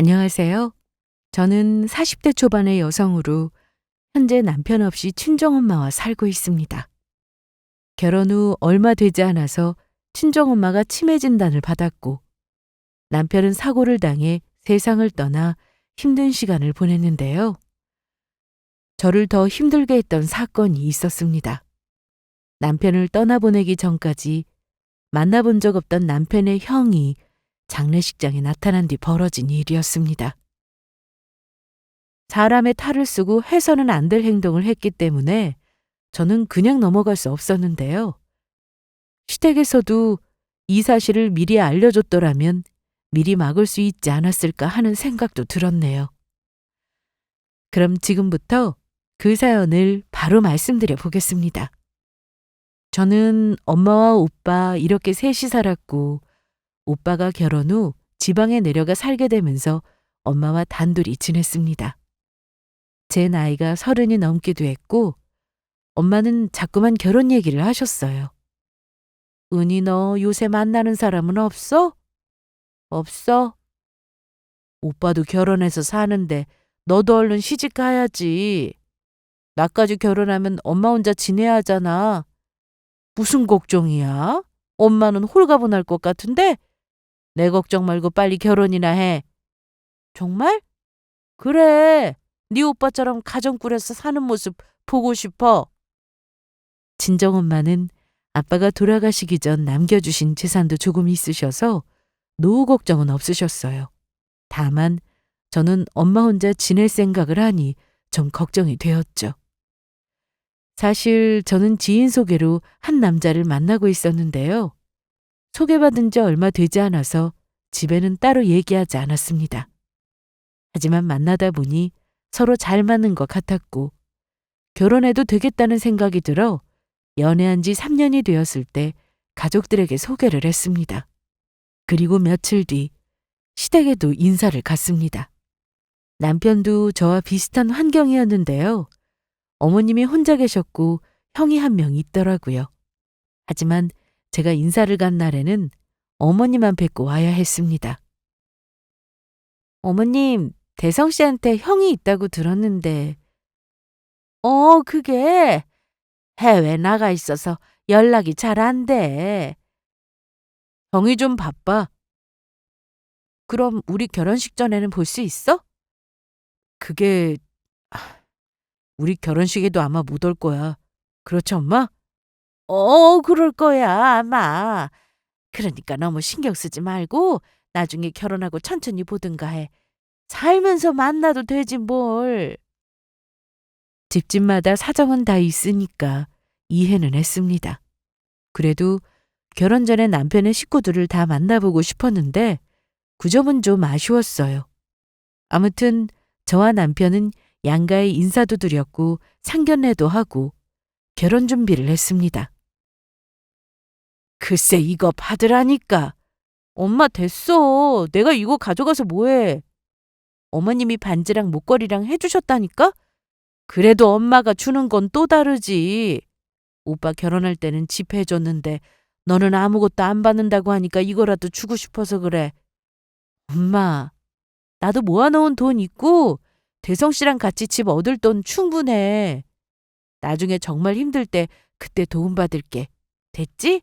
안녕하세요. 저는 40대 초반의 여성으로 현재 남편 없이 친정엄마와 살고 있습니다. 결혼 후 얼마 되지 않아서 친정엄마가 치매 진단을 받았고 남편은 사고를 당해 세상을 떠나 힘든 시간을 보냈는데요. 저를 더 힘들게 했던 사건이 있었습니다. 남편을 떠나보내기 전까지 만나본 적 없던 남편의 형이 장례식장에 나타난 뒤 벌어진 일이었습니다. 사람의 탈을 쓰고 해서는 안 될 행동을 했기 때문에 저는 그냥 넘어갈 수 없었는데요. 시댁에서도 이 사실을 미리 알려줬더라면 미리 막을 수 있지 않았을까 하는 생각도 들었네요. 그럼 지금부터 그 사연을 바로 말씀드려 보겠습니다. 저는 엄마와 오빠 이렇게 셋이 살았고 오빠가 결혼 후 지방에 내려가 살게 되면서 엄마와 단둘이 지냈습니다. 제 나이가 30이 넘기도 했고 엄마는 자꾸만 결혼 얘기를 하셨어요. 은희 너 요새 만나는 사람은 없어? 없어? 오빠도 결혼해서 사는데 너도 얼른 시집 가야지. 나까지 결혼하면 엄마 혼자 지내야 하잖아. 무슨 걱정이야? 엄마는 홀가분할 것 같은데? 내 걱정 말고 빨리 결혼이나 해. 정말? 그래. 네 오빠처럼 가정 꾸려서 사는 모습 보고 싶어. 친정엄마는 아빠가 돌아가시기 전 남겨주신 재산도 조금 있으셔서 노후 걱정은 없으셨어요. 다만 저는 엄마 혼자 지낼 생각을 하니 좀 걱정이 되었죠. 사실 저는 지인 소개로 한 남자를 만나고 있었는데요. 소개받은 지 얼마 되지 않아서 집에는 따로 얘기하지 않았습니다. 하지만 만나다 보니 서로 잘 맞는 것 같았고 결혼해도 되겠다는 생각이 들어 연애한 지 3년이 되었을 때 가족들에게 소개를 했습니다. 그리고 며칠 뒤 시댁에도 인사를 갔습니다. 남편도 저와 비슷한 환경이었는데요. 어머님이 혼자 계셨고 형이 한 명 있더라고요. 하지만 제가 인사를 간 날에는 어머니만 뵙고 와야 했습니다. 어머님, 대성 씨한테 형이 있다고 들었는데. 그게 해외 나가 있어서 연락이 잘 안 돼. 형이 좀 바빠. 그럼 우리 결혼식 전에는 볼 수 있어? 그게 우리 결혼식에도 아마 못 올 거야. 그렇지, 엄마? 그럴 거야, 아마. 그러니까 너무 신경 쓰지 말고 나중에 결혼하고 천천히 보든가 해. 살면서 만나도 되지 뭘. 집집마다 사정은 다 있으니까 이해는 했습니다. 그래도 결혼 전에 남편의 식구들을 다 만나보고 싶었는데 그 점은 좀 아쉬웠어요. 아무튼 저와 남편은 양가에 인사도 드렸고 상견례도 하고 결혼 준비를 했습니다. 글쎄 이거 받으라니까. 엄마 됐어. 내가 이거 가져가서 뭐해. 어머님이 반지랑 목걸이랑 해주셨다니까? 그래도 엄마가 주는 건 또 다르지. 오빠 결혼할 때는 집 해줬는데 너는 아무것도 안 받는다고 하니까 이거라도 주고 싶어서 그래. 엄마, 나도 모아놓은 돈 있고 대성 씨랑 같이 집 얻을 돈 충분해. 나중에 정말 힘들 때 그때 도움받을게. 됐지?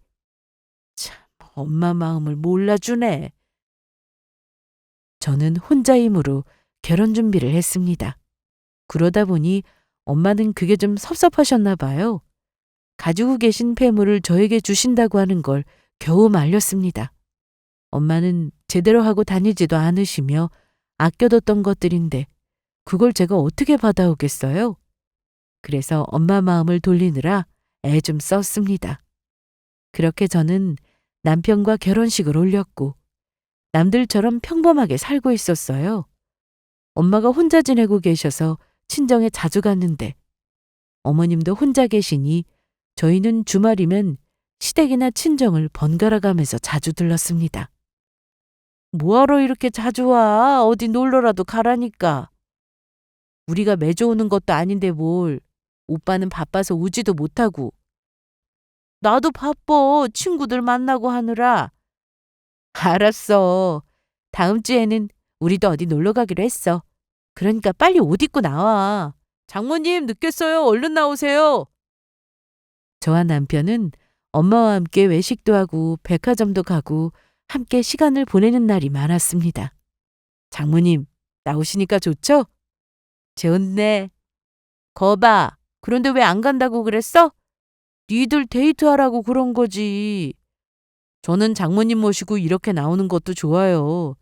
참, 엄마 마음을 몰라주네. 저는 혼자 힘으로 결혼 준비를 했습니다. 그러다 보니 엄마는 그게 좀 섭섭하셨나 봐요. 가지고 계신 폐물을 저에게 주신다고 하는 걸 겨우 말렸습니다. 엄마는 제대로 하고 다니지도 않으시며 아껴뒀던 것들인데 그걸 제가 어떻게 받아오겠어요? 그래서 엄마 마음을 돌리느라 애 좀 썼습니다. 그렇게 저는 남편과 결혼식을 올렸고 남들처럼 평범하게 살고 있었어요. 엄마가 혼자 지내고 계셔서 친정에 자주 갔는데 어머님도 혼자 계시니 저희는 주말이면 시댁이나 친정을 번갈아 가면서 자주 들렀습니다. 뭐하러 이렇게 자주 와? 어디 놀러라도 가라니까. 우리가 매주 오는 것도 아닌데 뭘. 오빠는 바빠서 오지도 못하고. 나도 바빠. 친구들 만나고 하느라. 알았어. 다음 주에는 우리도 어디 놀러 가기로 했어. 그러니까 빨리 옷 입고 나와. 장모님 늦겠어요. 얼른 나오세요. 저와 남편은 엄마와 함께 외식도 하고 백화점도 가고 함께 시간을 보내는 날이 많았습니다. 장모님, 나오시니까 좋죠? 좋네. 거봐. 그런데 왜 안 간다고 그랬어? 니들 데이트하라고 그런 거지. 저는 장모님 모시고 이렇게 나오는 것도 좋아요.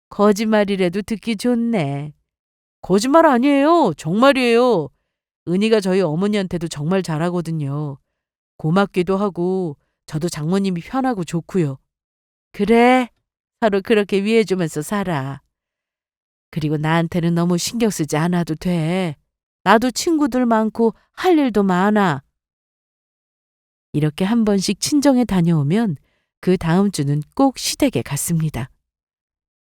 거짓말이라도 듣기 좋네. 거짓말 아니에요. 정말이에요. 은희가 저희 어머니한테도 정말 잘하거든요. 고맙기도 하고 저도 장모님이 편하고 좋고요. 그래. 서로 그렇게 위해주면서 살아. 그리고 나한테는 너무 신경 쓰지 않아도 돼. 나도 친구들 많고 할 일도 많아. 이렇게 한 번씩 친정에 다녀오면 그 다음 주는 꼭 시댁에 갔습니다.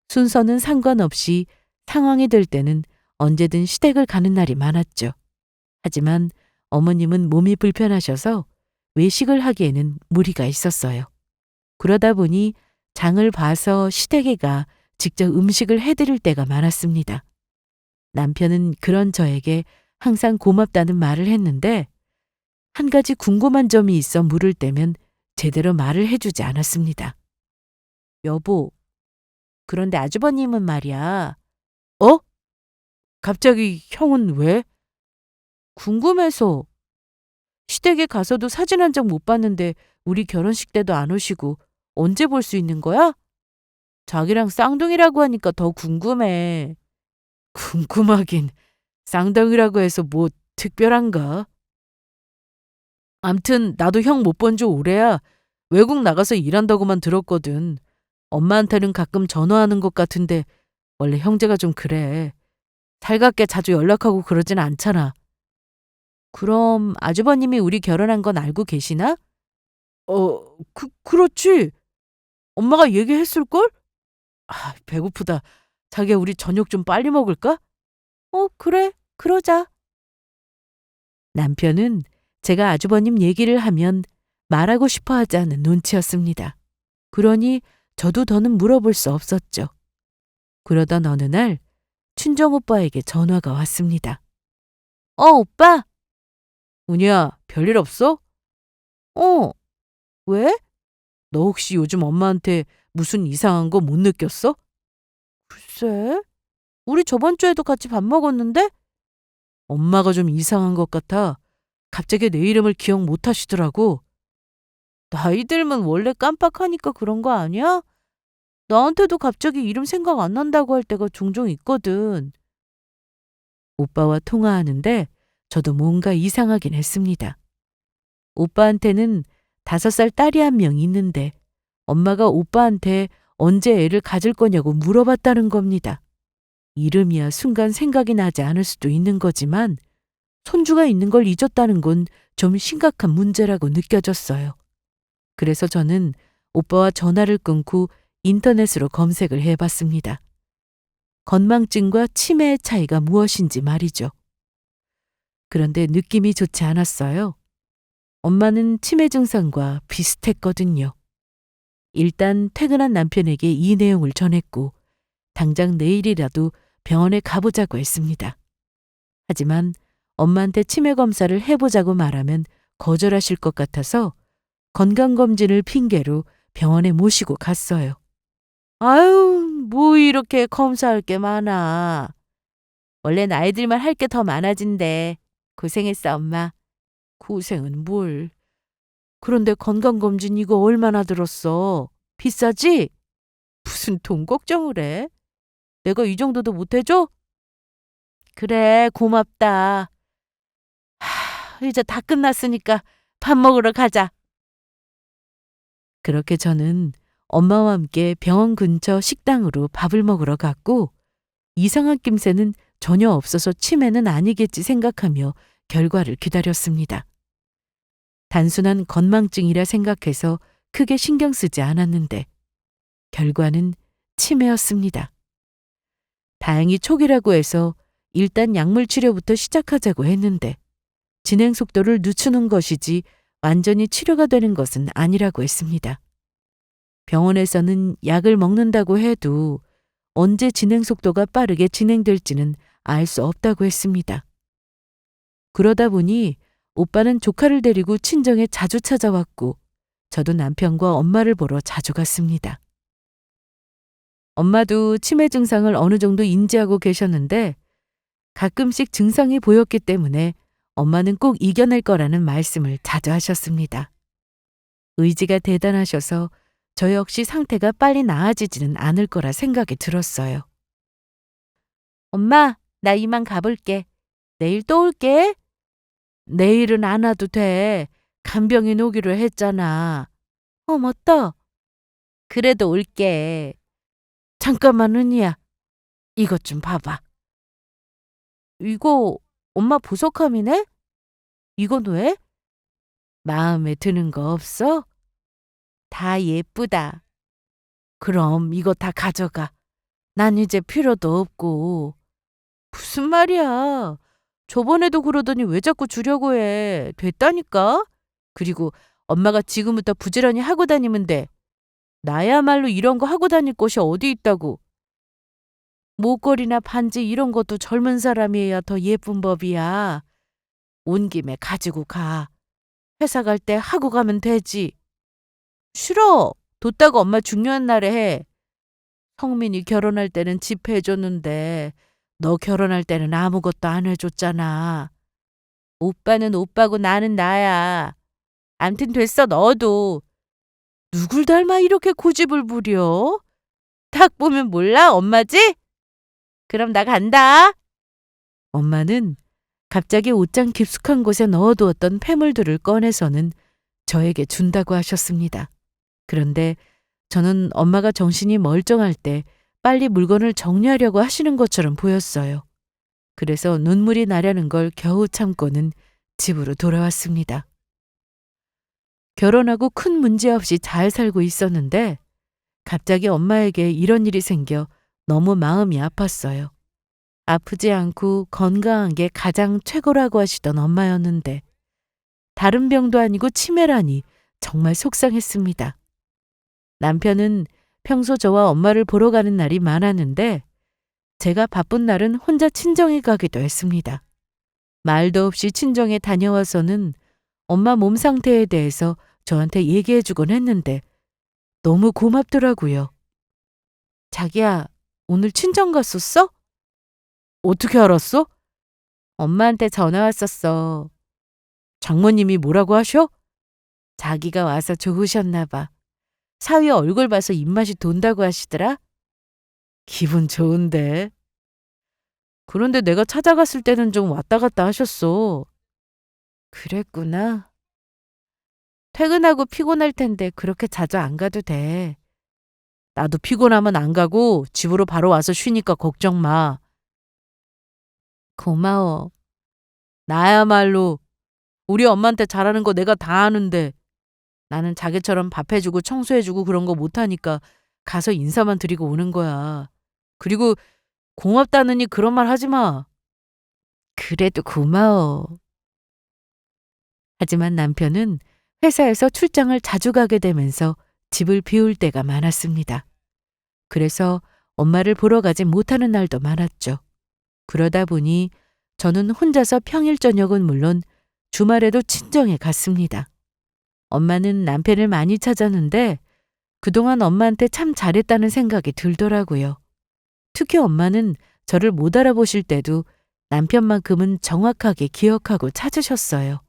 순서는 상관없이 상황이 될 때는 언제든 시댁을 가는 날이 많았죠. 하지만 어머님은 몸이 불편하셔서 외식을 하기에는 무리가 있었어요. 그러다 보니 장을 봐서 시댁에 가 직접 음식을 해드릴 때가 많았습니다. 남편은 그런 저에게 항상 고맙다는 말을 했는데 한 가지 궁금한 점이 있어 물을 때면 제대로 말을 해주지 않았습니다. 여보, 그런데 아주버님은 말이야. 어? 갑자기 형은 왜? 궁금해서. 시댁에 가서도 사진 한 장 못 봤는데 우리 결혼식 때도 안 오시고 언제 볼 수 있는 거야? 자기랑 쌍둥이라고 하니까 더 궁금해. 궁금하긴. 쌍둥이라고 해서 뭐 특별한가? 암튼 나도 형 못 본 지 오래야. 외국 나가서 일한다고만 들었거든. 엄마한테는 가끔 전화하는 것 같은데 원래 형제가 좀 그래. 살갑게 자주 연락하고 그러진 않잖아. 그럼 아주버님이 우리 결혼한 건 알고 계시나? 그렇지. 엄마가 얘기했을걸? 아, 배고프다. 자기야, 우리 저녁 좀 빨리 먹을까? 그래. 그러자. 남편은 제가 아주버님 얘기를 하면 말하고 싶어 하지 않은 눈치였습니다. 그러니 저도 더는 물어볼 수 없었죠. 그러던 어느 날 친정 오빠에게 전화가 왔습니다. 오빠. 은희야, 별일 없어? 왜? 너 혹시 요즘 엄마한테 무슨 이상한 거 못 느꼈어? 글쎄, 우리 저번 주에도 같이 밥 먹었는데? 엄마가 좀 이상한 것 같아. 갑자기 내 이름을 기억 못 하시더라고. 나이 들면 원래 깜빡하니까 그런 거 아니야? 나한테도 갑자기 이름 생각 안 난다고 할 때가 종종 있거든. 오빠와 통화하는데 저도 뭔가 이상하긴 했습니다. 오빠한테는 5살 딸이 한 명 있는데 엄마가 오빠한테 언제 애를 가질 거냐고 물어봤다는 겁니다. 이름이야 순간 생각이 나지 않을 수도 있는 거지만 손주가 있는 걸 잊었다는 건 좀 심각한 문제라고 느껴졌어요. 그래서 저는 오빠와 전화를 끊고 인터넷으로 검색을 해봤습니다. 건망증과 치매의 차이가 무엇인지 말이죠. 그런데 느낌이 좋지 않았어요. 엄마는 치매 증상과 비슷했거든요. 일단 퇴근한 남편에게 이 내용을 전했고 당장 내일이라도 병원에 가보자고 했습니다. 하지만 엄마한테 치매 검사를 해보자고 말하면 거절하실 것 같아서 건강검진을 핑계로 병원에 모시고 갔어요. 아유, 뭐 이렇게 검사할 게 많아. 원래 나이 들만 할 게 더 많아진대. 고생했어, 엄마. 고생은 뭘. 그런데 건강검진 이거 얼마나 들었어? 비싸지? 무슨 돈 걱정을 해? 내가 이 정도도 못 해줘? 그래, 고맙다. 이제 다 끝났으니까 밥 먹으러 가자. 그렇게 저는 엄마와 함께 병원 근처 식당으로 밥을 먹으러 갔고 이상한 낌새는 전혀 없어서 치매는 아니겠지 생각하며 결과를 기다렸습니다. 단순한 건망증이라 생각해서 크게 신경 쓰지 않았는데 결과는 치매였습니다. 다행히 초기라고 해서 일단 약물 치료부터 시작하자고 했는데 진행 속도를 늦추는 것이지 완전히 치료가 되는 것은 아니라고 했습니다. 병원에서는 약을 먹는다고 해도 언제 진행 속도가 빠르게 진행될지는 알 수 없다고 했습니다. 그러다 보니 오빠는 조카를 데리고 친정에 자주 찾아왔고 저도 남편과 엄마를 보러 자주 갔습니다. 엄마도 치매 증상을 어느 정도 인지하고 계셨는데 가끔씩 증상이 보였기 때문에 엄마는 꼭 이겨낼 거라는 말씀을 자주 하셨습니다. 의지가 대단하셔서 저 역시 상태가 빨리 나아지지는 않을 거라 생각이 들었어요. 엄마, 나 이만 가볼게. 내일 또 올게. 내일은 안 와도 돼. 간병인 오기로 했잖아. 맞다. 그래도 올게. 잠깐만, 은희야. 이것 좀 봐봐. 이거 엄마 보석함이네? 이건 왜? 마음에 드는 거 없어? 다 예쁘다. 그럼 이거 다 가져가. 난 이제 필요도 없고. 무슨 말이야. 저번에도 그러더니 왜 자꾸 주려고 해. 됐다니까? 그리고 엄마가 지금부터 부지런히 하고 다니면 돼. 나야말로 이런 거 하고 다닐 곳이 어디 있다고. 목걸이나 반지 이런 것도 젊은 사람이 해야 더 예쁜 법이야. 온 김에 가지고 가. 회사 갈 때 하고 가면 되지. 싫어. 뒀다가 엄마 중요한 날에 해. 성민이 결혼할 때는 집 해줬는데 너 결혼할 때는 아무것도 안 해줬잖아. 오빠는 오빠고 나는 나야. 암튼 됐어 너도. 누굴 닮아 이렇게 고집을 부려? 딱 보면 몰라 엄마지? 그럼 나 간다. 엄마는 갑자기 옷장 깊숙한 곳에 넣어두었던 폐물들을 꺼내서는 저에게 준다고 하셨습니다. 그런데 저는 엄마가 정신이 멀쩡할 때 빨리 물건을 정리하려고 하시는 것처럼 보였어요. 그래서 눈물이 나려는 걸 겨우 참고는 집으로 돌아왔습니다. 결혼하고 큰 문제 없이 잘 살고 있었는데 갑자기 엄마에게 이런 일이 생겨 너무 마음이 아팠어요. 아프지 않고 건강한 게 가장 최고라고 하시던 엄마였는데 다른 병도 아니고 치매라니 정말 속상했습니다. 남편은 평소 저와 엄마를 보러 가는 날이 많았는데 제가 바쁜 날은 혼자 친정에 가기도 했습니다. 말도 없이 친정에 다녀와서는 엄마 몸 상태에 대해서 저한테 얘기해 주곤 했는데 너무 고맙더라고요. 자기야, 오늘 친정 갔었어? 어떻게 알았어? 엄마한테 전화 왔었어. 장모님이 뭐라고 하셔? 자기가 와서 좋으셨나 봐. 사위 얼굴 봐서 입맛이 돈다고 하시더라. 기분 좋은데. 그런데 내가 찾아갔을 때는 좀 왔다 갔다 하셨어. 그랬구나. 퇴근하고 피곤할 텐데 그렇게 자주 안 가도 돼. 나도 피곤하면 안 가고 집으로 바로 와서 쉬니까 걱정 마. 고마워. 나야말로 우리 엄마한테 잘하는 거 내가 다 아는데 나는 자기처럼 밥 해주고 청소해주고 그런 거 못하니까 가서 인사만 드리고 오는 거야. 그리고 고맙다느니 그런 말 하지 마. 그래도 고마워. 하지만 남편은 회사에서 출장을 자주 가게 되면서 집을 비울 때가 많았습니다. 그래서 엄마를 보러 가지 못하는 날도 많았죠. 그러다 보니 저는 혼자서 평일 저녁은 물론 주말에도 친정에 갔습니다. 엄마는 남편을 많이 찾았는데 그동안 엄마한테 참 잘했다는 생각이 들더라고요. 특히 엄마는 저를 못 알아보실 때도 남편만큼은 정확하게 기억하고 찾으셨어요.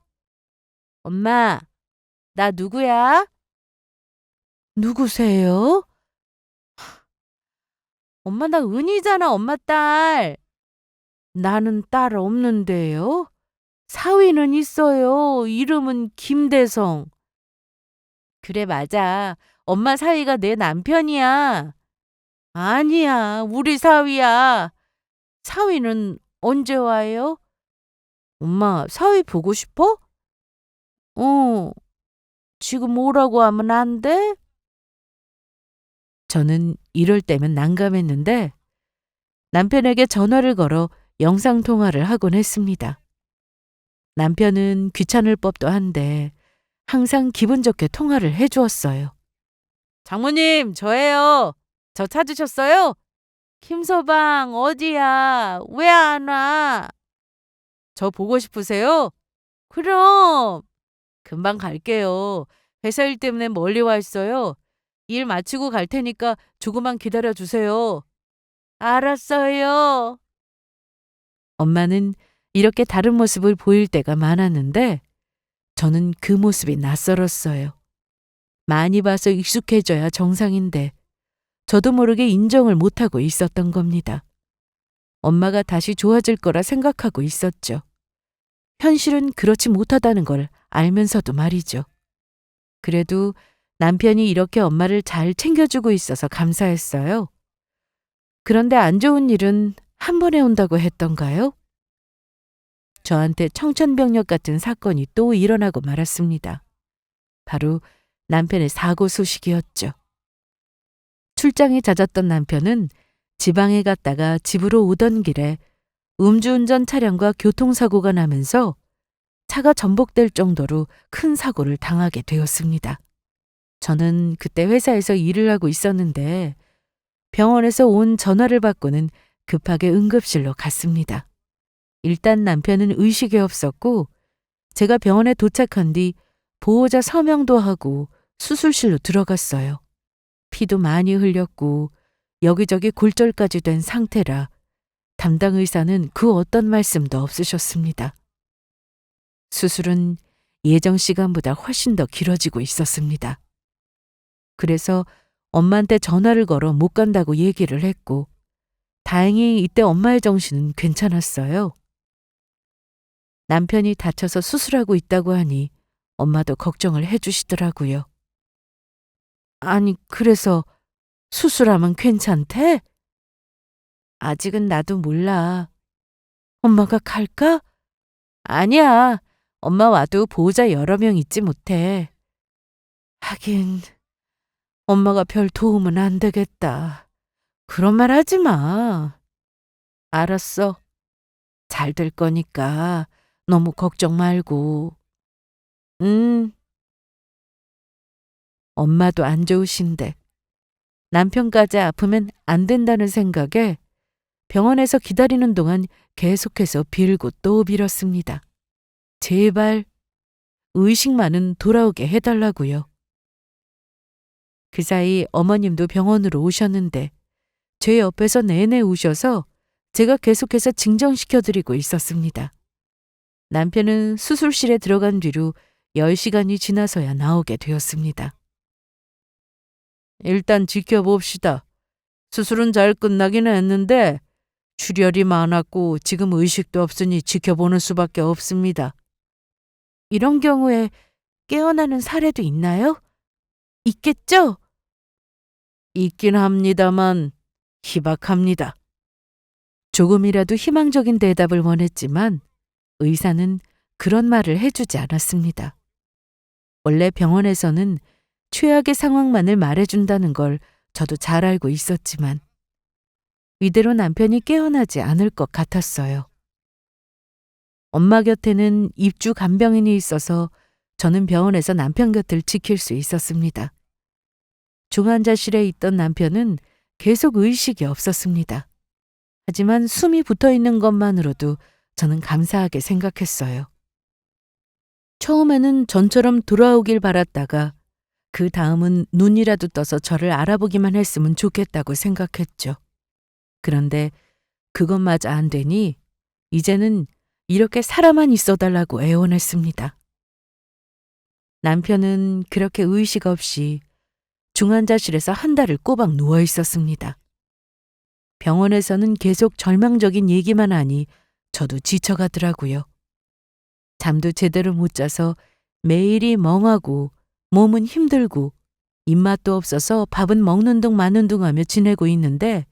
엄마, 나 누구야? 누구세요? 엄마 나 은희잖아, 엄마 딸. 나는 딸 없는데요. 사위는 있어요. 이름은 김대성. 그래 맞아. 엄마 사위가 내 남편이야. 아니야, 우리 사위야. 사위는 언제 와요? 엄마, 사위 보고 싶어? 어, 지금 오라고 하면 안 돼? 저는 이럴 때면 난감했는데 남편에게 전화를 걸어 영상통화를 하곤 했습니다. 남편은 귀찮을 법도 한데 항상 기분 좋게 통화를 해주었어요. 장모님, 저예요. 저 찾으셨어요? 김서방, 어디야? 왜 안 와? 저 보고 싶으세요? 그럼. 금방 갈게요. 회사 일 때문에 멀리 와 있어요. 일 마치고 갈 테니까 조금만 기다려 주세요. 알았어요. 엄마는 이렇게 다른 모습을 보일 때가 많았는데 저는 그 모습이 낯설었어요. 많이 봐서 익숙해져야 정상인데 저도 모르게 인정을 못하고 있었던 겁니다. 엄마가 다시 좋아질 거라 생각하고 있었죠. 현실은 그렇지 못하다는 걸 알면서도 말이죠. 그래도 남편이 이렇게 엄마를 잘 챙겨주고 있어서 감사했어요. 그런데 안 좋은 일은 한 번에 온다고 했던가요? 저한테 청천벽력 같은 사건이 또 일어나고 말았습니다. 바로 남편의 사고 소식이었죠. 출장이 잦았던 남편은 지방에 갔다가 집으로 오던 길에 음주운전 차량과 교통사고가 나면서 차가 전복될 정도로 큰 사고를 당하게 되었습니다. 저는 그때 회사에서 일을 하고 있었는데 병원에서 온 전화를 받고는 급하게 응급실로 갔습니다. 일단 남편은 의식이 없었고 제가 병원에 도착한 뒤 보호자 서명도 하고 수술실로 들어갔어요. 피도 많이 흘렸고 여기저기 골절까지 된 상태라 담당 의사는 그 어떤 말씀도 없으셨습니다. 수술은 예정 시간보다 훨씬 더 길어지고 있었습니다. 그래서 엄마한테 전화를 걸어 못 간다고 얘기를 했고 다행히 이때 엄마의 정신은 괜찮았어요. 남편이 다쳐서 수술하고 있다고 하니 엄마도 걱정을 해주시더라고요. 아니, 그래서 수술하면 괜찮대? 아직은 나도 몰라. 엄마가 갈까? 아니야. 엄마 와도 보호자 여러 명 있지 못해. 하긴 엄마가 별 도움은 안 되겠다. 그런 말 하지 마. 알았어. 잘 될 거니까 너무 걱정 말고. 음. 엄마도 안 좋으신데 남편까지 아프면 안 된다는 생각에 병원에서 기다리는 동안 계속해서 빌고 또 빌었습니다. 제발 의식만은 돌아오게 해달라고요. 그 사이 어머님도 병원으로 오셨는데 제 옆에서 내내 우셔서 제가 계속해서 진정시켜드리고 있었습니다. 남편은 수술실에 들어간 뒤로 10시간이 지나서야 나오게 되었습니다. 일단 지켜봅시다. 수술은 잘 끝나긴 했는데 출혈이 많았고 지금 의식도 없으니 지켜보는 수밖에 없습니다. 이런 경우에 깨어나는 사례도 있나요? 있겠죠? 있긴 합니다만 희박합니다. 조금이라도 희망적인 대답을 원했지만 의사는 그런 말을 해주지 않았습니다. 원래 병원에서는 최악의 상황만을 말해준다는 걸 저도 잘 알고 있었지만 이대로 남편이 깨어나지 않을 것 같았어요. 엄마 곁에는 입주 간병인이 있어서 저는 병원에서 남편 곁을 지킬 수 있었습니다. 중환자실에 있던 남편은 계속 의식이 없었습니다. 하지만 숨이 붙어 있는 것만으로도 저는 감사하게 생각했어요. 처음에는 전처럼 돌아오길 바랐다가 그 다음은 눈이라도 떠서 저를 알아보기만 했으면 좋겠다고 생각했죠. 그런데 그것마저 안 되니 이제는 이렇게 살아만 있어달라고 애원했습니다. 남편은 그렇게 의식 없이 중환자실에서 한 달을 꼬박 누워 있었습니다. 병원에서는 계속 절망적인 얘기만 하니 저도 지쳐가더라고요. 잠도 제대로 못 자서 매일이 멍하고 몸은 힘들고 입맛도 없어서 밥은 먹는 둥 마는 둥 하며 지내고 있는데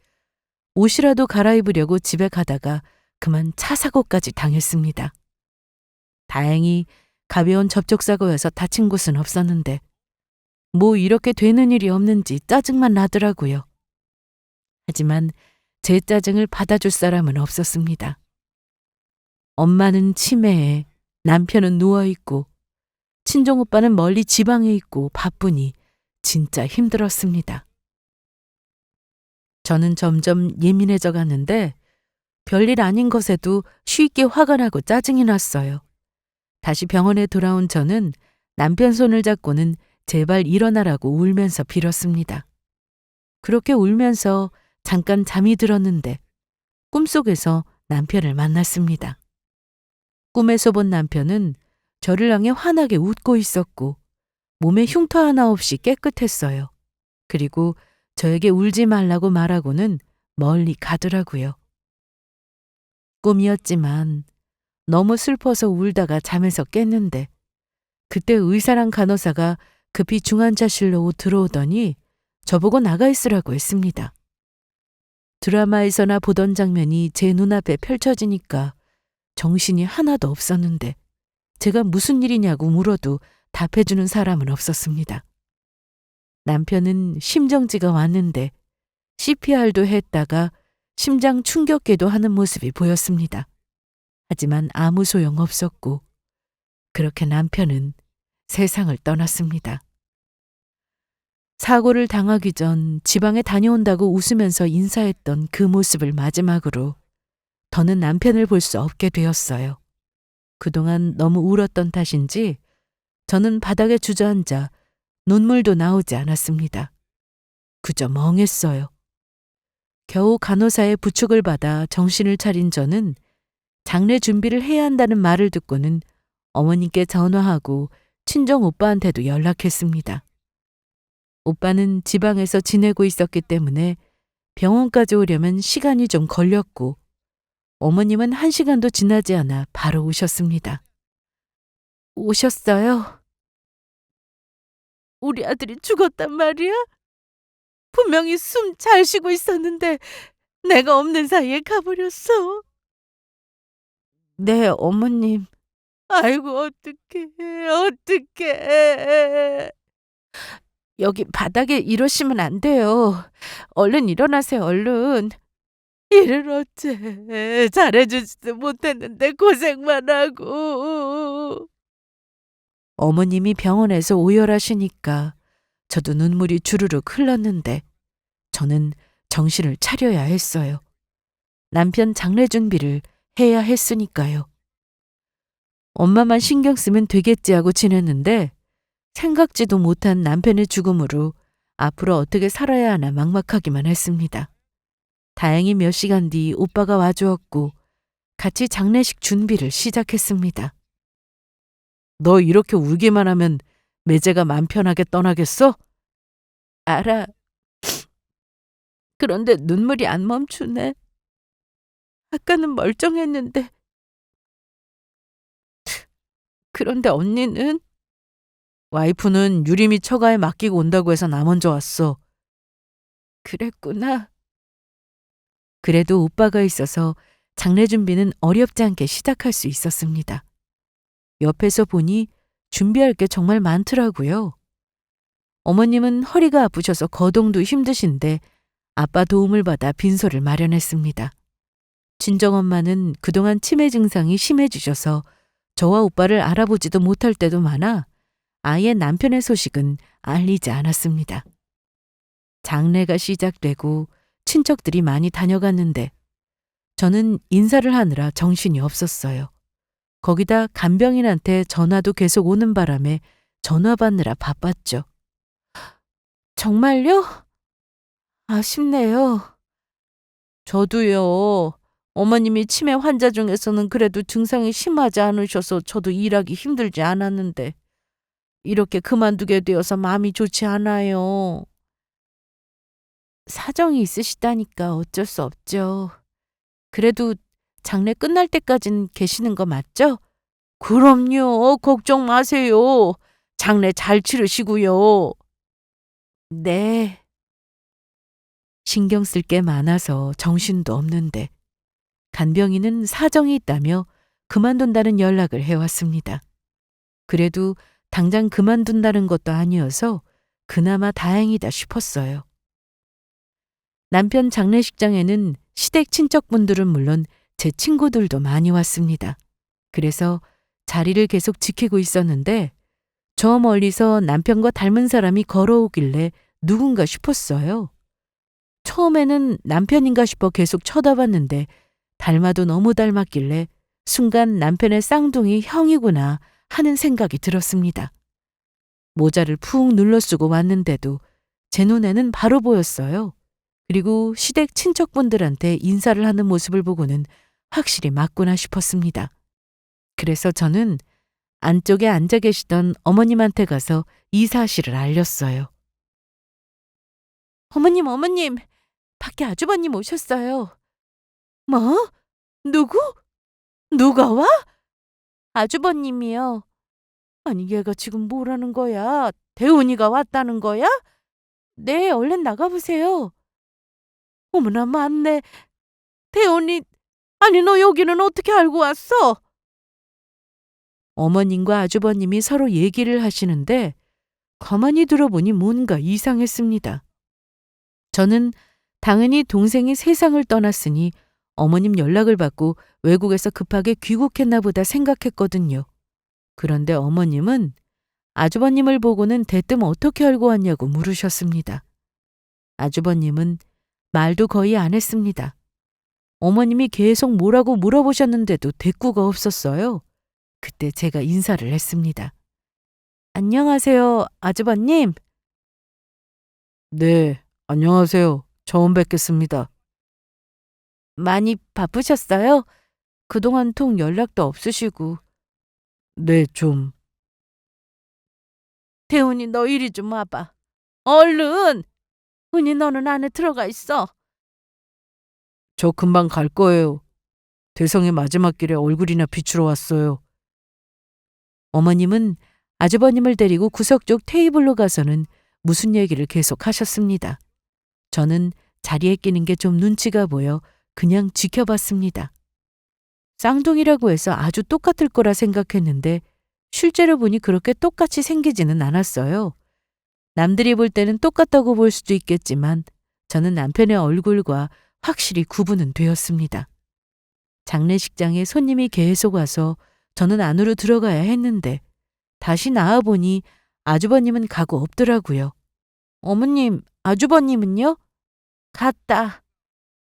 옷이라도 갈아입으려고 집에 가다가 그만 차 사고까지 당했습니다. 다행히 가벼운 접촉사고여서 다친 곳은 없었는데 뭐 이렇게 되는 일이 없는지 짜증만 나더라고요. 하지만 제 짜증을 받아줄 사람은 없었습니다. 엄마는 치매에 남편은 누워있고 친정오빠는 멀리 지방에 있고 바쁘니 진짜 힘들었습니다. 저는 점점 예민해져 가는데 별일 아닌 것에도 쉽게 화가 나고 짜증이 났어요. 다시 병원에 돌아온 저는 남편 손을 잡고는 제발 일어나라고 울면서 빌었습니다. 그렇게 울면서 잠깐 잠이 들었는데 꿈속에서 남편을 만났습니다. 꿈에서 본 남편은 저를 향해 환하게 웃고 있었고 몸에 흉터 하나 없이 깨끗했어요. 그리고 저에게 울지 말라고 말하고는 멀리 가더라고요. 꿈이었지만 너무 슬퍼서 울다가 잠에서 깼는데 그때 의사랑 간호사가 급히 중환자실로 들어오더니 저보고 나가 있으라고 했습니다. 드라마에서나 보던 장면이 제 눈앞에 펼쳐지니까 정신이 하나도 없었는데 제가 무슨 일이냐고 물어도 답해주는 사람은 없었습니다. 남편은 심정지가 왔는데 CPR도 했다가 심장 충격기도 하는 모습이 보였습니다. 하지만 아무 소용 없었고 그렇게 남편은 세상을 떠났습니다. 사고를 당하기 전 지방에 다녀온다고 웃으면서 인사했던 그 모습을 마지막으로 더는 남편을 볼 수 없게 되었어요. 그동안 너무 울었던 탓인지 저는 바닥에 주저앉아 눈물도 나오지 않았습니다. 그저 멍했어요. 겨우 간호사의 부축을 받아 정신을 차린 저는 장례 준비를 해야 한다는 말을 듣고는 어머님께 전화하고 친정 오빠한테도 연락했습니다. 오빠는 지방에서 지내고 있었기 때문에 병원까지 오려면 시간이 좀 걸렸고 어머님은 1시간도 지나지 않아 바로 오셨습니다. 오셨어요? 우리 아들이 죽었단 말이야? 분명히 숨 잘 쉬고 있었는데 내가 없는 사이에 가버렸어. 네, 어머님. 아이고, 어떡해, 어떡해. 여기 바닥에 이러시면 안 돼요. 얼른 일어나세요, 얼른. 일을 어째 잘해주지도 못했는데 고생만 하고. 어머님이 병원에서 오열하시니까 저도 눈물이 주르륵 흘렀는데 저는 정신을 차려야 했어요. 남편 장례 준비를 해야 했으니까요. 엄마만 신경 쓰면 되겠지 하고 지냈는데 생각지도 못한 남편의 죽음으로 앞으로 어떻게 살아야 하나 막막하기만 했습니다. 다행히 몇 시간 뒤 오빠가 와주었고 같이 장례식 준비를 시작했습니다. 너 이렇게 울기만 하면 매제가 맘 편하게 떠나겠어? 알아. 그런데 눈물이 안 멈추네. 아까는 멀쩡했는데. 그런데 언니는? 와이프는 유림이 처가에 맡기고 온다고 해서 나 먼저 왔어. 그랬구나. 그래도 오빠가 있어서 장례 준비는 어렵지 않게 시작할 수 있었습니다. 옆에서 보니 준비할 게 정말 많더라고요. 어머님은 허리가 아프셔서 거동도 힘드신데 아빠 도움을 받아 빈소를 마련했습니다. 친정엄마는 그동안 치매 증상이 심해지셔서 저와 오빠를 알아보지도 못할 때도 많아 아예 남편의 소식은 알리지 않았습니다. 장례가 시작되고 친척들이 많이 다녀갔는데 저는 인사를 하느라 정신이 없었어요. 거기다 간병인한테 전화도 계속 오는 바람에 전화 받느라 바빴죠. 정말요? 아쉽네요. 저도요. 어머님이 치매 환자 중에서는 그래도 증상이 심하지 않으셔서 저도 일하기 힘들지 않았는데 이렇게 그만두게 되어서 마음이 좋지 않아요. 사정이 있으시다니까 어쩔 수 없죠. 그래도 장례 끝날 때까진 계시는 거 맞죠? 그럼요. 걱정 마세요. 장례 잘 치르시고요. 네. 신경 쓸 게 많아서 정신도 없는데 간병인은 사정이 있다며 그만둔다는 연락을 해왔습니다. 그래도 당장 그만둔다는 것도 아니어서 그나마 다행이다 싶었어요. 남편 장례식장에는 시댁 친척분들은 물론 제 친구들도 많이 왔습니다. 그래서 자리를 계속 지키고 있었는데 저 멀리서 남편과 닮은 사람이 걸어오길래 누군가 싶었어요. 처음에는 남편인가 싶어 계속 쳐다봤는데 닮아도 너무 닮았길래 순간 남편의 쌍둥이 형이구나 하는 생각이 들었습니다. 모자를 푹 눌러 쓰고 왔는데도 제 눈에는 바로 보였어요. 그리고 시댁 친척분들한테 인사를 하는 모습을 보고는 확실히 맞구나 싶었습니다. 그래서 저는 안쪽에 앉아 계시던 어머님한테 가서 이 사실을 알렸어요. 어머님, 어머님, 밖에 아주버님 오셨어요. 뭐? 누구? 누가 와? 아주버님이요. 아니, 얘가 지금 뭐라는 거야? 대훈이가 왔다는 거야? 네, 얼른 나가보세요. 어머나, 맞네. 대훈이, 아니, 너 여기는 어떻게 알고 왔어? 어머님과 아주버님이 서로 얘기를 하시는데 가만히 들어보니 뭔가 이상했습니다. 저는 당연히 동생이 세상을 떠났으니 어머님 연락을 받고 외국에서 급하게 귀국했나 보다 생각했거든요. 그런데 어머님은 아주버님을 보고는 대뜸 어떻게 알고 왔냐고 물으셨습니다. 아주버님은 말도 거의 안 했습니다. 어머님이 계속 뭐라고 물어보셨는데도 대꾸가 없었어요. 그때 제가 인사를 했습니다. 안녕하세요, 아주버님. 네, 안녕하세요. 처음 뵙겠습니다. 많이 바쁘셨어요? 그동안 통 연락도 없으시고. 네, 좀. 대훈이 너 이리 좀 와봐. 얼른! 은희 너는 안에 들어가 있어. 저 금방 갈 거예요. 대성의 마지막 길에 얼굴이나 비추러 왔어요. 어머님은 아주버님을 데리고 구석 쪽 테이블로 가서는 무슨 얘기를 계속 하셨습니다. 저는 자리에 끼는 게 좀 눈치가 보여 그냥 지켜봤습니다. 쌍둥이라고 해서 아주 똑같을 거라 생각했는데 실제로 보니 그렇게 똑같이 생기지는 않았어요. 남들이 볼 때는 똑같다고 볼 수도 있겠지만 저는 남편의 얼굴과 확실히 구분은 되었습니다. 장례식장에 손님이 계속 와서 저는 안으로 들어가야 했는데 다시 나와보니 아주버님은 가고 없더라고요. 어머님, 아주버님은요? 갔다.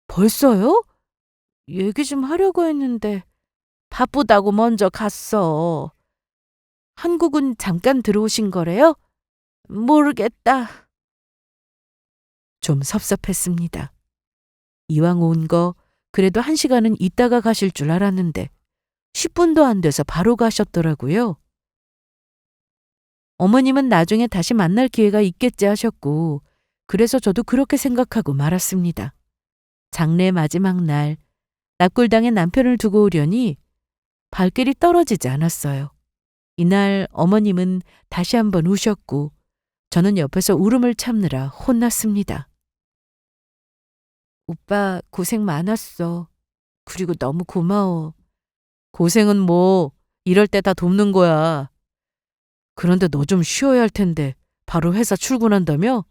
벌써요? 얘기 좀 하려고 했는데 바쁘다고 먼저 갔어. 한국은 잠깐 들어오신 거래요? 모르겠다. 좀 섭섭했습니다. 이왕 온 거 그래도 1시간은 있다가 가실 줄 알았는데 10분도 안 돼서 바로 가셨더라고요. 어머님은 나중에 다시 만날 기회가 있겠지 하셨고 그래서 저도 그렇게 생각하고 말았습니다. 장례 마지막 날 납골당에 남편을 두고 오려니 발길이 떨어지지 않았어요. 이날 어머님은 다시 한번 우셨고 저는 옆에서 울음을 참느라 혼났습니다. 오빠 고생 많았어. 그리고 너무 고마워. 고생은 뭐 이럴 때 다 돕는 거야. 그런데 너 좀 쉬어야 할 텐데 바로 회사 출근한다며?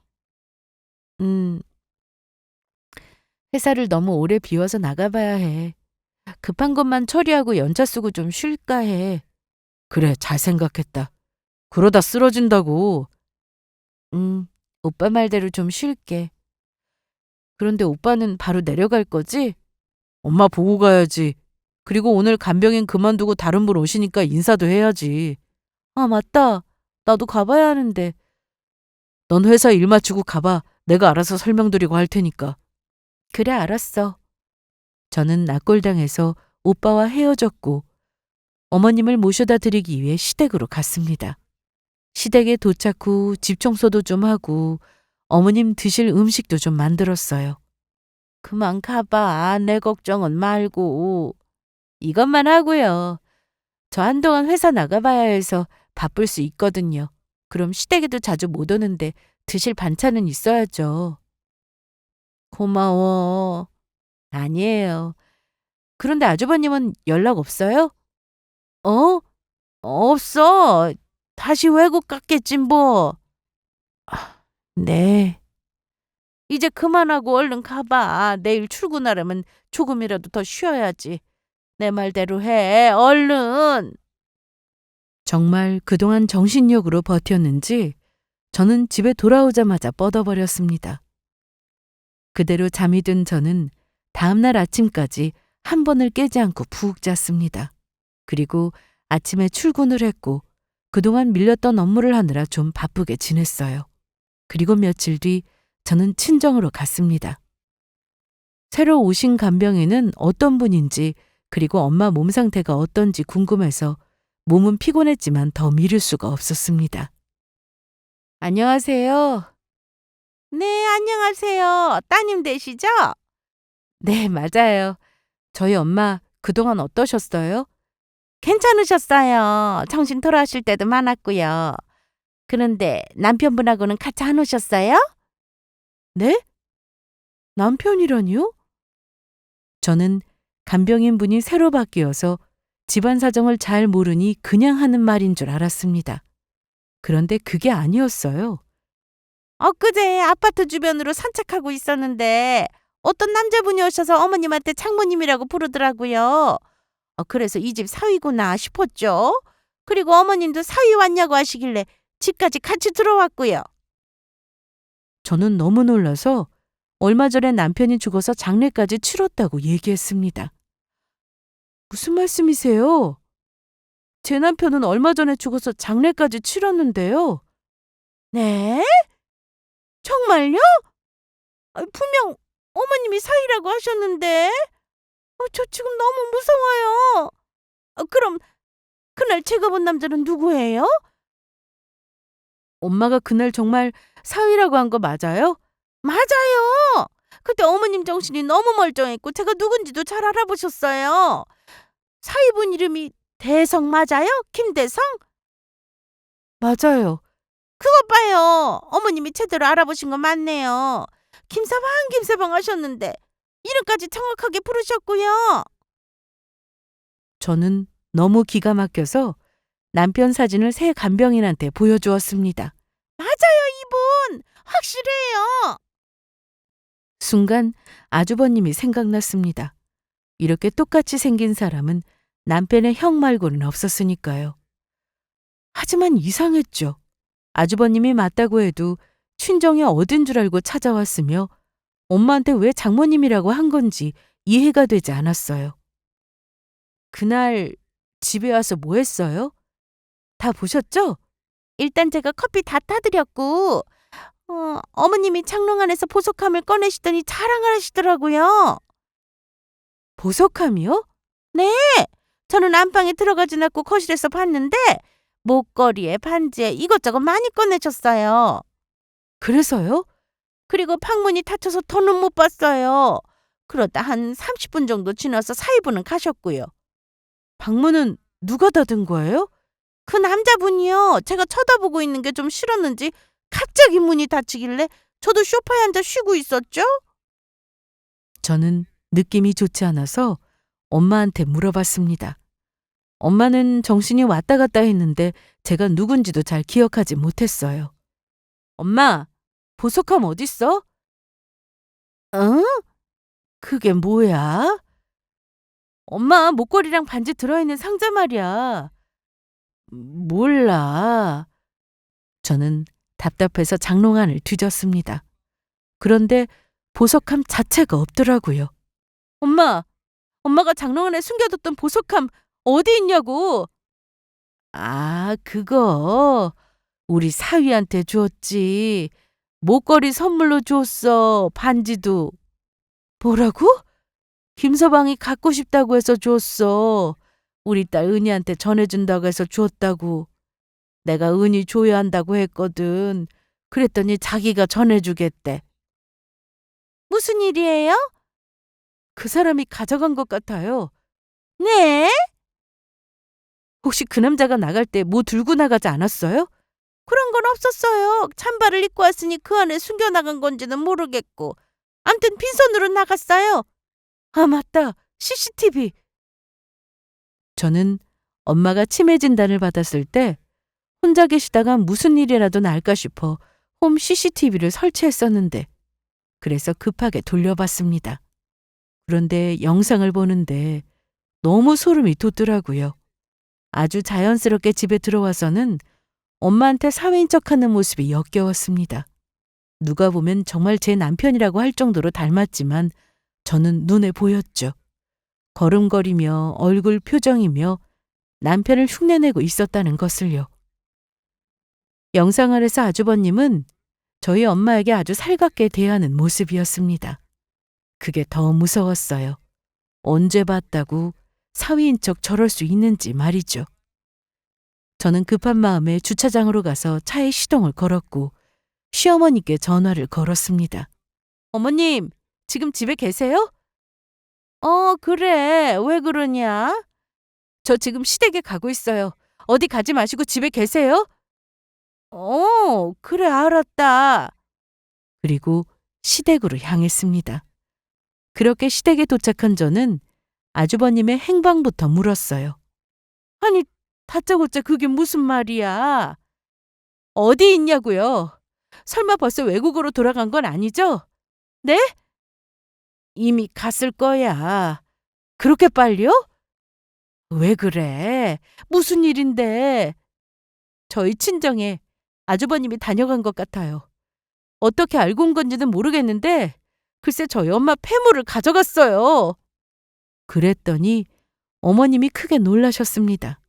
음, 회사를 너무 오래 비워서 나가봐야 해. 급한 것만 처리하고 연차 쓰고 좀 쉴까 해. 그래, 잘 생각했다. 그러다 쓰러진다고. 오빠 말대로 좀 쉴게. 그런데 오빠는 바로 내려갈 거지? 엄마 보고 가야지. 그리고 오늘 간병인 그만두고 다른 분 오시니까 인사도 해야지. 아, 맞다. 나도 가봐야 하는데. 넌 회사 일 마치고 가봐. 내가 알아서 설명드리고 할 테니까. 그래, 알았어. 저는 납골당에서 오빠와 헤어졌고 어머님을 모셔다 드리기 위해 시댁으로 갔습니다. 시댁에 도착 후 집 청소도 좀 하고 어머님 드실 음식도 좀 만들었어요. 그만 가봐. 내 걱정은 말고. 이것만 하고요. 저 한동안 회사 나가봐야 해서 바쁠 수 있거든요. 그럼 시댁에도 자주 못 오는데 드실 반찬은 있어야죠. 고마워. 아니에요. 그런데 아주버님은 연락 없어요? 어? 없어. 다시 외국 갔겠지 뭐. 아, 네. 이제 그만하고 얼른 가봐. 내일 출근하려면 조금이라도 더 쉬어야지. 내 말대로 해. 얼른. 정말 그동안 정신력으로 버텼는지 저는 집에 돌아오자마자 뻗어버렸습니다. 그대로 잠이 든 저는 다음날 아침까지 한 번을 깨지 않고 푹 잤습니다. 그리고 아침에 출근을 했고 그동안 밀렸던 업무를 하느라 좀 바쁘게 지냈어요. 그리고 며칠 뒤 저는 친정으로 갔습니다. 새로 오신 간병인은 어떤 분인지 그리고 엄마 몸 상태가 어떤지 궁금해서 몸은 피곤했지만 더 미룰 수가 없었습니다. 안녕하세요. 네, 안녕하세요. 따님 되시죠? 네, 맞아요. 저희 엄마 그동안 어떠셨어요? 괜찮으셨어요. 정신 돌아오실 때도 많았고요. 그런데 남편분하고는 같이 안 오셨어요? 네? 남편이라니요? 저는 간병인 분이 새로 바뀌어서 집안 사정을 잘 모르니 그냥 하는 말인 줄 알았습니다. 그런데 그게 아니었어요. 엊그제 아파트 주변으로 산책하고 있었는데 어떤 남자분이 오셔서 어머님한테 장모님이라고 부르더라고요. 그래서 이 집 사위구나 싶었죠. 그리고 어머님도 사위 왔냐고 하시길래 집까지 같이 들어왔고요. 저는 너무 놀라서 얼마 전에 남편이 죽어서 장례까지 치렀다고 얘기했습니다. 무슨 말씀이세요? 제 남편은 얼마 전에 죽어서 장례까지 치렀는데요. 네? 정말요? 분명 어머님이 사위라고 하셨는데. 저 지금 너무 무서워요. 그럼 그날 제가 본 남자는 누구예요? 엄마가 그날 정말 사위라고 한 거 맞아요? 맞아요. 그때 어머님 정신이 너무 멀쩡했고 제가 누군지도 잘 알아보셨어요. 사위분 이름이 대성 맞아요? 김대성? 맞아요. 그것 봐요. 어머님이 제대로 알아보신 거 맞네요. 김서방 김서방 하셨는데 이름까지 정확하게 부르셨고요. 저는 너무 기가 막혀서 남편 사진을 새 간병인한테 보여주었습니다. 맞아요, 이분. 확실해요. 순간 아주버님이 생각났습니다. 이렇게 똑같이 생긴 사람은 남편의 형 말고는 없었으니까요. 하지만 이상했죠. 아주버님이 맞다고 해도 친정이 어딘 줄 알고 찾아왔으며 엄마한테 왜 장모님이라고 한 건지 이해가 되지 않았어요. 그날 집에 와서 뭐 했어요? 다 보셨죠? 일단 제가 커피 다 타드렸고 어머님이 장롱 안에서 보석함을 꺼내시더니 자랑을 하시더라고요. 보석함이요? 네, 저는 안방에 들어가진 않고 거실에서 봤는데 목걸이에 반지에 이것저것 많이 꺼내셨어요. 그래서요? 그리고 방문이 닫혀서 더는 못 봤어요. 그러다 한 30분 정도 지나서 사위분은 가셨고요. 방문은 누가 닫은 거예요? 그 남자분이요. 제가 쳐다보고 있는 게 좀 싫었는지 갑자기 문이 닫히길래 저도 소파에 앉아 쉬고 있었죠. 저는 느낌이 좋지 않아서 엄마한테 물어봤습니다. 엄마는 정신이 왔다 갔다 했는데 제가 누군지도 잘 기억하지 못했어요. 엄마, 보석함 어딨어? 응? 그게 뭐야? 엄마, 목걸이랑 반지 들어있는 상자 말이야. 몰라. 저는 답답해서 장롱 안을 뒤졌습니다. 그런데 보석함 자체가 없더라고요. 엄마가 장롱 안에 숨겨뒀던 보석함 어디 있냐고. 아, 그거 우리 사위한테 줬지. 목걸이 선물로 줬어. 반지도. 뭐라고? 김서방이 갖고 싶다고 해서 줬어. 우리 딸 은희한테 전해준다고 해서 줬다고. 내가 은희 줘야 한다고 했거든. 그랬더니 자기가 전해주겠대. 무슨 일이에요? 그 사람이 가져간 것 같아요. 네? 혹시 그 남자가 나갈 때 뭐 들고 나가지 않았어요? 그런 건 없었어요. 찬바를 입고 왔으니 그 안에 숨겨나간 건지는 모르겠고. 암튼 빈손으로 나갔어요. 아, 맞다. CCTV. 저는 엄마가 치매 진단을 받았을 때 혼자 계시다가 무슨 일이라도 날까 싶어 홈 CCTV를 설치했었는데 그래서 급하게 돌려봤습니다. 그런데 영상을 보는데 너무 소름이 돋더라고요. 아주 자연스럽게 집에 들어와서는 엄마한테 사회인 척하는 모습이 역겨웠습니다. 누가 보면 정말 제 남편이라고 할 정도로 닮았지만 저는 눈에 보였죠. 걸음걸이며 얼굴 표정이며 남편을 흉내내고 있었다는 것을요. 영상 아래서 아주버님은 저희 엄마에게 아주 살갑게 대하는 모습이었습니다. 그게 더 무서웠어요. 언제 봤다고 사위인 척 저럴 수 있는지 말이죠. 저는 급한 마음에 주차장으로 가서 차에 시동을 걸었고 시어머니께 전화를 걸었습니다. 어머님, 지금 집에 계세요? 그래. 왜 그러냐? 저 지금 시댁에 가고 있어요. 어디 가지 마시고 집에 계세요? 그래, 알았다. 그리고 시댁으로 향했습니다. 그렇게 시댁에 도착한 저는 아주버님의 행방부터 물었어요. 아니, 다짜고짜 그게 무슨 말이야? 어디 있냐고요? 설마 벌써 외국으로 돌아간 건 아니죠? 네? 이미 갔을 거야. 그렇게 빨리요? 왜 그래? 무슨 일인데? 저희 친정에 아주버님이 다녀간 것 같아요. 어떻게 알고 온 건지는 모르겠는데 글쎄 저희 엄마 폐물을 가져갔어요. 그랬더니 어머님이 크게 놀라셨습니다.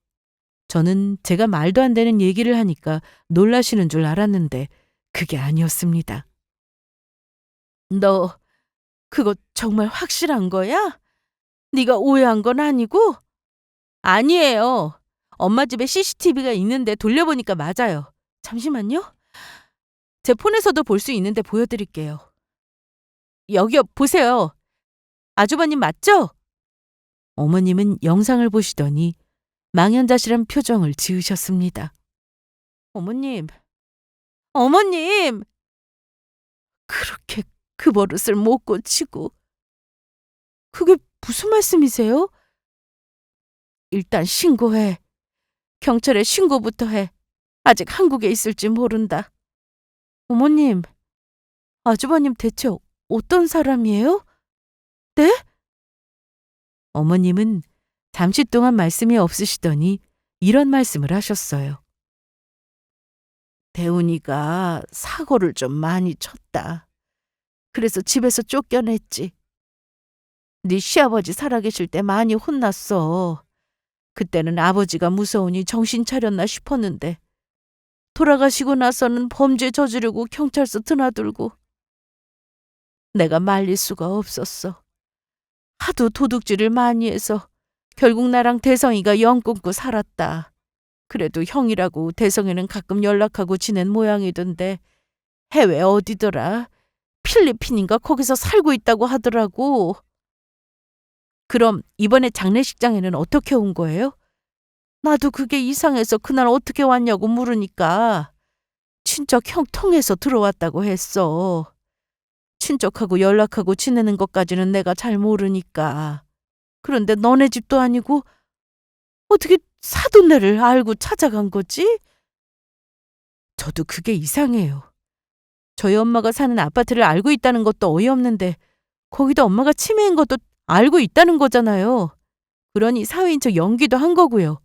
저는 제가 말도 안 되는 얘기를 하니까 놀라시는 줄 알았는데 그게 아니었습니다. 너 그거 정말 확실한 거야? 네가 오해한 건 아니고? 아니에요. 엄마 집에 CCTV가 있는데 돌려보니까 맞아요. 잠시만요. 제 폰에서도 볼 수 있는데 보여드릴게요. 여기요, 보세요. 아주버님 맞죠? 어머님은 영상을 보시더니 망연자실한 표정을 지으셨습니다. 어머님, 어머님! 그렇게 그 버릇을 못 고치고. 그게 무슨 말씀이세요? 일단 신고해. 경찰에 신고부터 해. 아직 한국에 있을지 모른다. 어머님, 아주버님 대체 어떤 사람이에요? 네? 어머님은 잠시 동안 말씀이 없으시더니 이런 말씀을 하셨어요. 대훈이가 사고를 좀 많이 쳤다. 그래서 집에서 쫓겨냈지. 네 시아버지 살아계실 때 많이 혼났어. 그때는 아버지가 무서우니 정신 차렸나 싶었는데 돌아가시고 나서는 범죄 저지르고 경찰서 드나들고 내가 말릴 수가 없었어. 하도 도둑질을 많이 해서 결국 나랑 대성이가 영 끊고 살았다. 그래도 형이라고 대성이는 가끔 연락하고 지낸 모양이던데 해외 어디더라? 필리핀인가 거기서 살고 있다고 하더라고. 그럼 이번에 장례식장에는 어떻게 온 거예요? 나도 그게 이상해서 그날 어떻게 왔냐고 물으니까 친척 형 통해서 들어왔다고 했어. 친척하고 연락하고 지내는 것까지는 내가 잘 모르니까. 그런데 너네 집도 아니고 어떻게 사돈네를 알고 찾아간 거지? 저도 그게 이상해요. 저희 엄마가 사는 아파트를 알고 있다는 것도 어이없는데 거기다 엄마가 치매인 것도 알고 있다는 거잖아요. 그러니 사위인 척 연기도 한 거고요.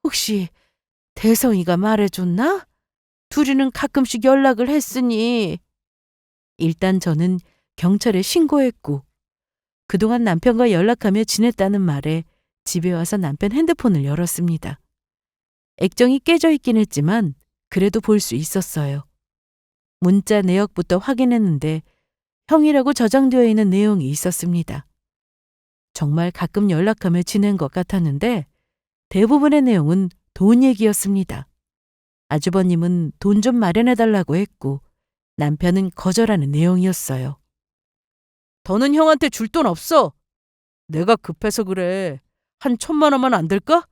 혹시 대성이가 말해줬나? 둘이는 가끔씩 연락을 했으니. 일단 저는 경찰에 신고했고 그동안 남편과 연락하며 지냈다는 말에 집에 와서 남편 핸드폰을 열었습니다. 액정이 깨져 있긴 했지만 그래도 볼 수 있었어요. 문자 내역부터 확인했는데 형이라고 저장되어 있는 내용이 있었습니다. 정말 가끔 연락하며 지낸 것 같았는데 대부분의 내용은 돈 얘기였습니다. 아주버님은 돈 좀 마련해달라고 했고 남편은 거절하는 내용이었어요. 더는 형한테 줄 돈 없어. 내가 급해서 그래. 한 1,000만 원만 안 될까?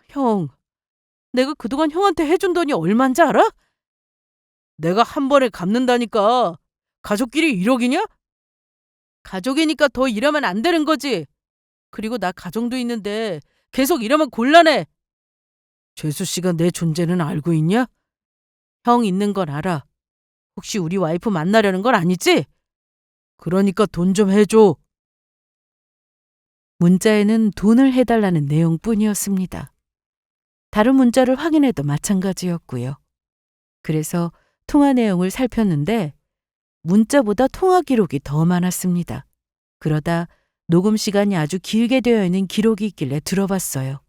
형, 내가 그동안 형한테 해준 돈이 얼만지 알아? 내가 한 번에 갚는다니까. 가족끼리 1억이냐? 가족이니까 더 일하면 안 되는 거지. 그리고 나 가정도 있는데 계속 이러면 곤란해. 죄수 씨가 내 존재는 알고 있냐? 형 있는 건 알아. 혹시 우리 와이프 만나려는 건 아니지? 그러니까 돈 좀 해줘. 문자에는 돈을 해달라는 내용뿐이었습니다. 다른 문자를 확인해도 마찬가지였고요. 그래서 통화 내용을 살폈는데 문자보다 통화 기록이 더 많았습니다. 그러다 녹음 시간이 아주 길게 되어 있는 기록이 있길래 들어봤어요.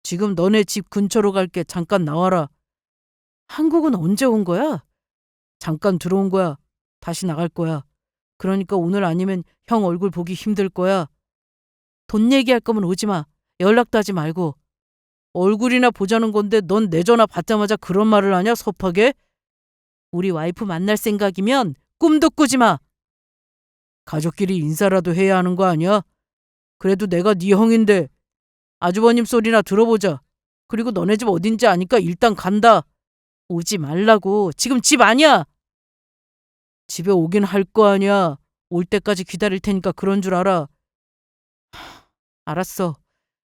지금 너네 집 근처로 갈게. 잠깐 나와라. 한국은 언제 온 거야? 잠깐 들어온 거야. 다시 나갈 거야. 그러니까 오늘 아니면 형 얼굴 보기 힘들 거야. 돈 얘기할 거면 오지 마. 연락도 하지 말고. 얼굴이나 보자는 건데 넌 내 전화 받자마자 그런 말을 하냐, 섭하게? 우리 와이프 만날 생각이면 꿈도 꾸지 마. 가족끼리 인사라도 해야 하는 거 아니야? 그래도 내가 네 형인데 아주버님 소리나 들어보자. 그리고 너네 집 어딘지 아니까 일단 간다. 오지 말라고. 지금 집 아니야. 집에 오긴 할 거 아니야. 올 때까지 기다릴 테니까 그런 줄 알아. 알았어.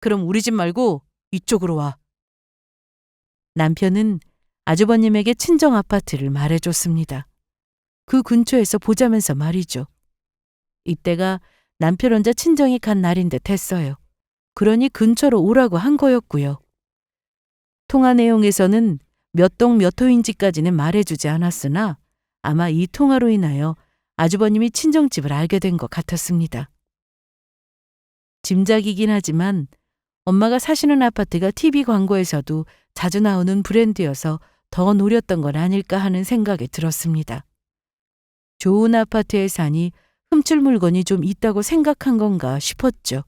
그럼 우리 집 말고 이쪽으로 와. 남편은 아주버님에게 친정 아파트를 말해줬습니다. 그 근처에서 보자면서 말이죠. 이때가 남편 혼자 친정이 간 날인 듯 했어요. 그러니 근처로 오라고 한 거였고요. 통화 내용에서는 몇 동 몇 호인지까지는 말해주지 않았으나 아마 이 통화로 인하여 아주버님이 친정집을 알게 된 것 같았습니다. 짐작이긴 하지만 엄마가 사시는 아파트가 TV 광고에서도 자주 나오는 브랜드여서 더 노렸던 건 아닐까 하는 생각이 들었습니다. 좋은 아파트에 사니 훔칠 물건이 좀 있다고 생각한 건가 싶었죠.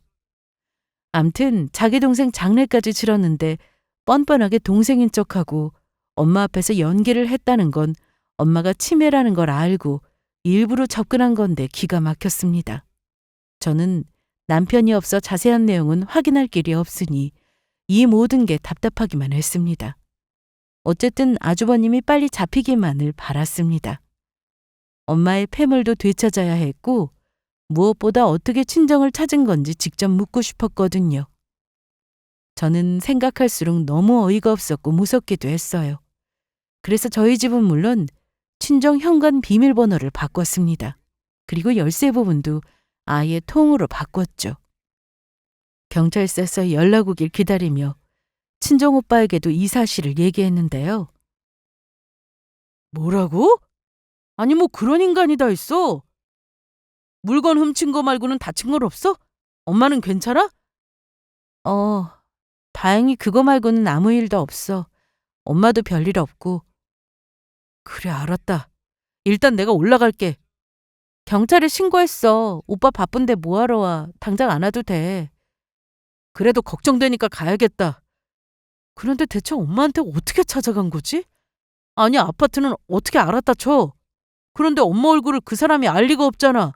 암튼 자기 동생 장례까지 치렀는데 뻔뻔하게 동생인 척하고 엄마 앞에서 연기를 했다는 건 엄마가 치매라는 걸 알고 일부러 접근한 건데 기가 막혔습니다. 저는 남편이 없어 자세한 내용은 확인할 길이 없으니 이 모든 게 답답하기만 했습니다. 어쨌든 아주버님이 빨리 잡히기만을 바랐습니다. 엄마의 폐물도 되찾아야 했고 무엇보다 어떻게 친정을 찾은 건지 직접 묻고 싶었거든요. 저는 생각할수록 너무 어이가 없었고 무섭기도 했어요. 그래서 저희 집은 물론 친정 현관 비밀번호를 바꿨습니다. 그리고 열쇠 부분도 아예 통으로 바꿨죠. 경찰서에서 연락 오길 기다리며 친정 오빠에게도 이 사실을 얘기했는데요. 뭐라고? 아니 뭐 그런 인간이 다 있어? 물건 훔친 거 말고는 다친 건 없어? 엄마는 괜찮아? 다행히 그거 말고는 아무 일도 없어. 엄마도 별일 없고. 그래, 알았다. 일단 내가 올라갈게. 경찰에 신고했어. 오빠 바쁜데 뭐하러 와. 당장 안 와도 돼. 그래도 걱정되니까 가야겠다. 그런데 대체 엄마한테 어떻게 찾아간 거지? 아니, 아파트는 어떻게 알았다 쳐. 그런데 엄마 얼굴을 그 사람이 알 리가 없잖아.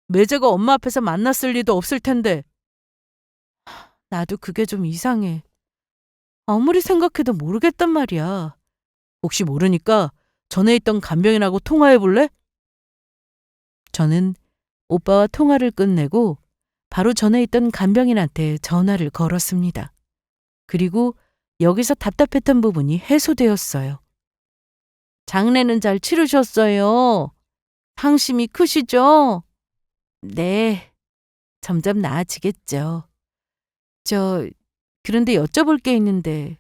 매제가 엄마 앞에서 만났을 리도 없을 텐데. 나도 그게 좀 이상해. 아무리 생각해도 모르겠단 말이야. 혹시 모르니까 전에 있던 간병인하고 통화해볼래? 저는 오빠와 통화를 끝내고 바로 전에 있던 간병인한테 전화를 걸었습니다. 그리고 여기서 답답했던 부분이 해소되었어요. 장례는 잘 치르셨어요? 상심이 크시죠? 네, 점점 나아지겠죠. 그런데 여쭤볼 게 있는데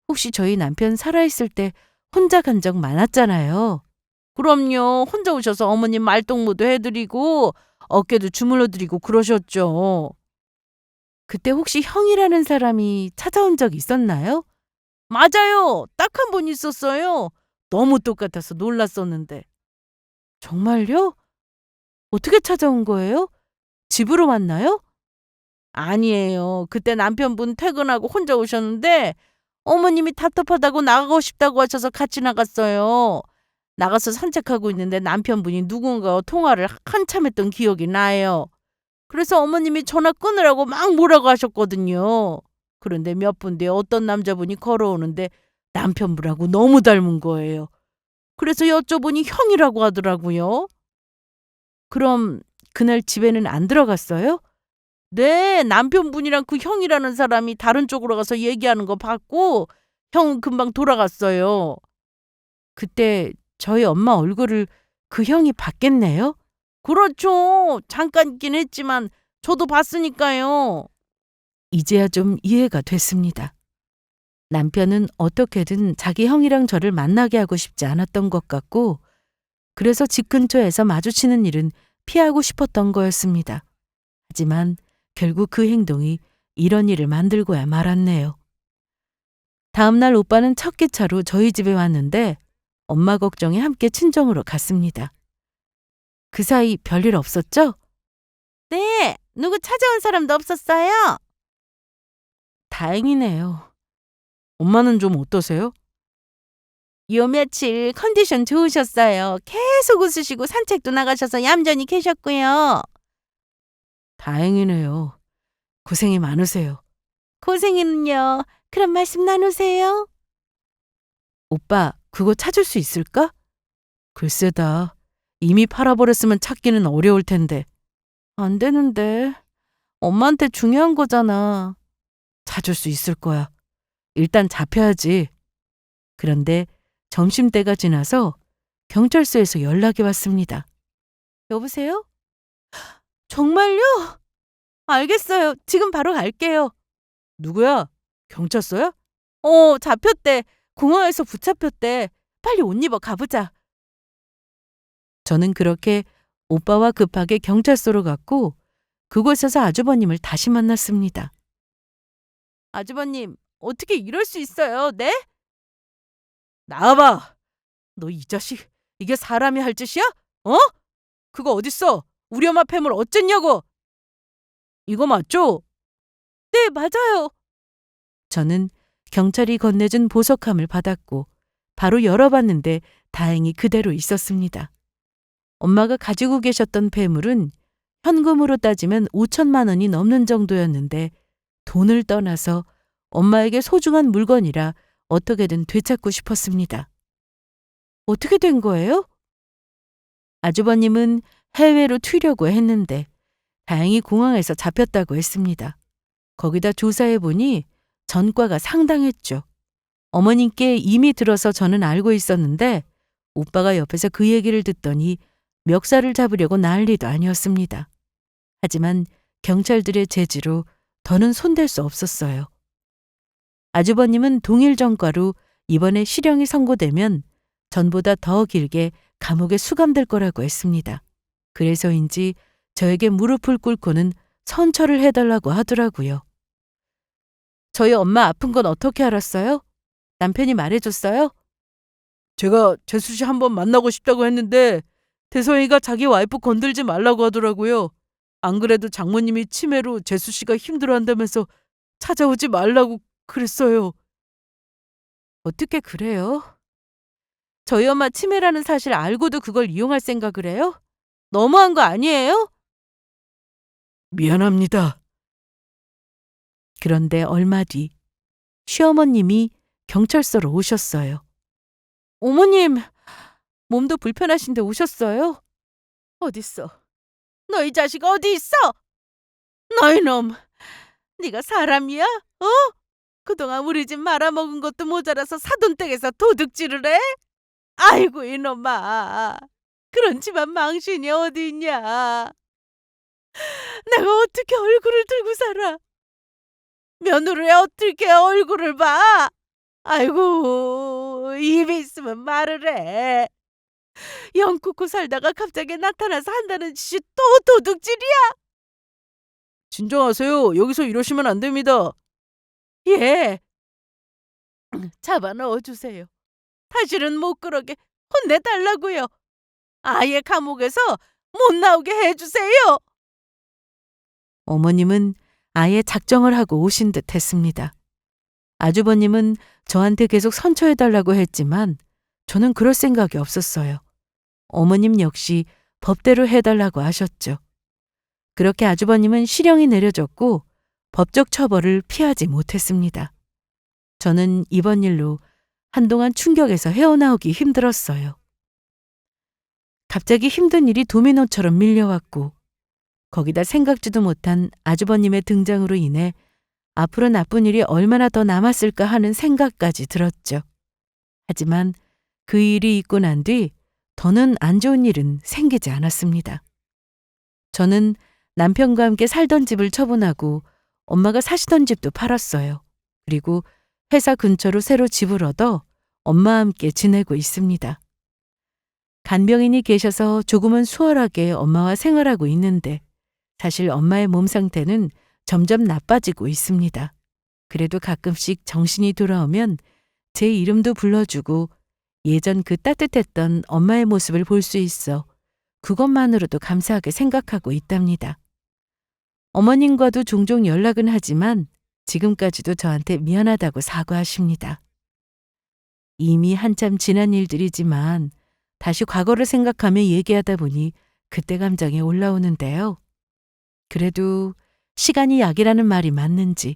혹시 저희 남편 살아있을 때 혼자 간 적 많았잖아요. 그럼요. 혼자 오셔서 어머님 말동무도 해드리고 어깨도 주물러드리고 그러셨죠. 그때 혹시 형이라는 사람이 찾아온 적 있었나요? 맞아요. 딱 한 번 있었어요. 너무 똑같아서 놀랐었는데. 정말요? 어떻게 찾아온 거예요? 집으로 왔나요? 아니에요. 그때 남편분 퇴근하고 혼자 오셨는데 어머님이 답답하다고 나가고 싶다고 하셔서 같이 나갔어요. 나가서 산책하고 있는데 남편분이 누군가와 통화를 한참 했던 기억이 나요. 그래서 어머님이 전화 끊으라고 막 뭐라고 하셨거든요. 그런데 몇 분 뒤에 어떤 남자분이 걸어오는데 남편분하고 너무 닮은 거예요. 그래서 여쭤보니 형이라고 하더라고요. 그럼 그날 집에는 안 들어갔어요? 네, 남편분이랑 그 형이라는 사람이 다른 쪽으로 가서 얘기하는 거 봤고 형은 금방 돌아갔어요. 그때 저희 엄마 얼굴을 그 형이 봤겠네요? 그렇죠. 잠깐 있긴 했지만 저도 봤으니까요. 이제야 좀 이해가 됐습니다. 남편은 어떻게든 자기 형이랑 저를 만나게 하고 싶지 않았던 것 같고, 그래서 집 근처에서 마주치는 일은 피하고 싶었던 거였습니다. 하지만 결국 그 행동이 이런 일을 만들고야 말았네요. 다음 날 오빠는 첫 기차로 저희 집에 왔는데 엄마 걱정에 함께 친정으로 갔습니다. 그 사이 별일 없었죠? 네, 누구 찾아온 사람도 없었어요? 다행이네요. 엄마는 좀 어떠세요? 요 며칠 컨디션 좋으셨어요. 계속 웃으시고 산책도 나가셔서 얌전히 계셨고요. 다행이네요. 고생이 많으세요. 고생은요. 그럼 말씀 나누세요. 오빠, 그거 찾을 수 있을까? 글쎄다. 이미 팔아버렸으면 찾기는 어려울 텐데. 안 되는데. 엄마한테 중요한 거잖아. 찾을 수 있을 거야. 일단 잡혀야지. 그런데 점심때가 지나서 경찰서에서 연락이 왔습니다. 여보세요? 정말요? 알겠어요. 지금 바로 갈게요. 누구야? 경찰서야? 잡혔대. 공항에서 붙잡혔대. 빨리 옷 입어 가보자. 저는 그렇게 오빠와 급하게 경찰서로 갔고 그곳에서 아주버님을 다시 만났습니다. 아주버님, 어떻게 이럴 수 있어요? 네? 나와봐. 너 이 자식, 이게 사람이 할 짓이야? 어? 그거 어딨어? 우리 엄마 폐물 어쨌냐고? 이거 맞죠? 네, 맞아요. 저는 경찰이 건네준 보석함을 받았고 바로 열어봤는데 다행히 그대로 있었습니다. 엄마가 가지고 계셨던 폐물은 현금으로 따지면 5천만 원이 넘는 정도였는데 돈을 떠나서 엄마에게 소중한 물건이라 어떻게든 되찾고 싶었습니다. 어떻게 된 거예요? 아주버님은 해외로 튀려고 했는데 다행히 공항에서 잡혔다고 했습니다. 거기다 조사해보니 전과가 상당했죠. 어머님께 이미 들어서 저는 알고 있었는데 오빠가 옆에서 그 얘기를 듣더니 멱살을 잡으려고 난리도 아니었습니다. 하지만 경찰들의 제지로 더는 손댈 수 없었어요. 아주버님은 동일 전과로 이번에 실형이 선고되면 전보다 더 길게 감옥에 수감될 거라고 했습니다. 그래서인지 저에게 무릎을 꿇고는 선처를 해달라고 하더라고요. 저희 엄마 아픈 건 어떻게 알았어요? 남편이 말해줬어요? 제가 재수 씨 한번 만나고 싶다고 했는데 대성이가 자기 와이프 건들지 말라고 하더라고요. 안 그래도 장모님이 치매로 재수 씨가 힘들어한다면서 찾아오지 말라고 그랬어요. 어떻게 그래요? 저희 엄마 치매라는 사실 알고도 그걸 이용할 생각을 해요? 너무한 거 아니에요? 미안합니다. 그런데 얼마 뒤 시어머님이 경찰서로 오셨어요. 어머님, 몸도 불편하신데 오셨어요? 어딨어? 너 이 자식 어디 있어? 너희 놈, 네가 사람이야? 어? 그동안 우리 집 말아먹은 것도 모자라서 사돈댁에서 도둑질을 해? 아이고 이놈아, 그런 집안 망신이 어디 있냐? 내가 어떻게 얼굴을 들고 살아? 며느리에 어떻게 얼굴을 봐? 아이고, 입이 있으면 말을 해. 영 굽고 살다가 갑자기 나타나서 한다는 짓이 또 도둑질이야? 진정하세요. 여기서 이러시면 안 됩니다. 예. 잡아 넣어주세요. 다시는 못 그러게 혼내달라고요. 아예 감옥에서 못 나오게 해주세요. 어머님은 아예 작정을 하고 오신 듯 했습니다. 아주버님은 저한테 계속 선처해달라고 했지만 저는 그럴 생각이 없었어요. 어머님 역시 법대로 해달라고 하셨죠. 그렇게 아주버님은 실형이 내려졌고 법적 처벌을 피하지 못했습니다. 저는 이번 일로 한동안 충격에서 헤어나오기 힘들었어요. 갑자기 힘든 일이 도미노처럼 밀려왔고 거기다 생각지도 못한 아주버님의 등장으로 인해 앞으로 나쁜 일이 얼마나 더 남았을까 하는 생각까지 들었죠. 하지만 그 일이 있고 난 뒤 더는 안 좋은 일은 생기지 않았습니다. 저는 남편과 함께 살던 집을 처분하고 엄마가 사시던 집도 팔았어요. 그리고 회사 근처로 새로 집을 얻어 엄마와 함께 지내고 있습니다. 간병인이 계셔서 조금은 수월하게 엄마와 생활하고 있는데 사실 엄마의 몸 상태는 점점 나빠지고 있습니다. 그래도 가끔씩 정신이 돌아오면 제 이름도 불러주고 예전 그 따뜻했던 엄마의 모습을 볼 수 있어 그것만으로도 감사하게 생각하고 있답니다. 어머님과도 종종 연락은 하지만 지금까지도 저한테 미안하다고 사과하십니다. 이미 한참 지난 일들이지만 다시 과거를 생각하며 얘기하다 보니 그때 감정이 올라오는데요. 그래도 시간이 약이라는 말이 맞는지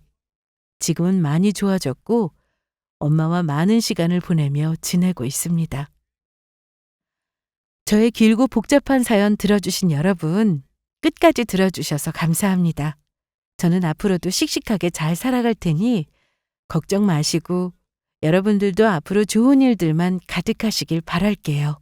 지금은 많이 좋아졌고 엄마와 많은 시간을 보내며 지내고 있습니다. 저의 길고 복잡한 사연 들어주신 여러분, 끝까지 들어주셔서 감사합니다. 저는 앞으로도 씩씩하게 잘 살아갈 테니 걱정 마시고 여러분들도 앞으로 좋은 일들만 가득하시길 바랄게요.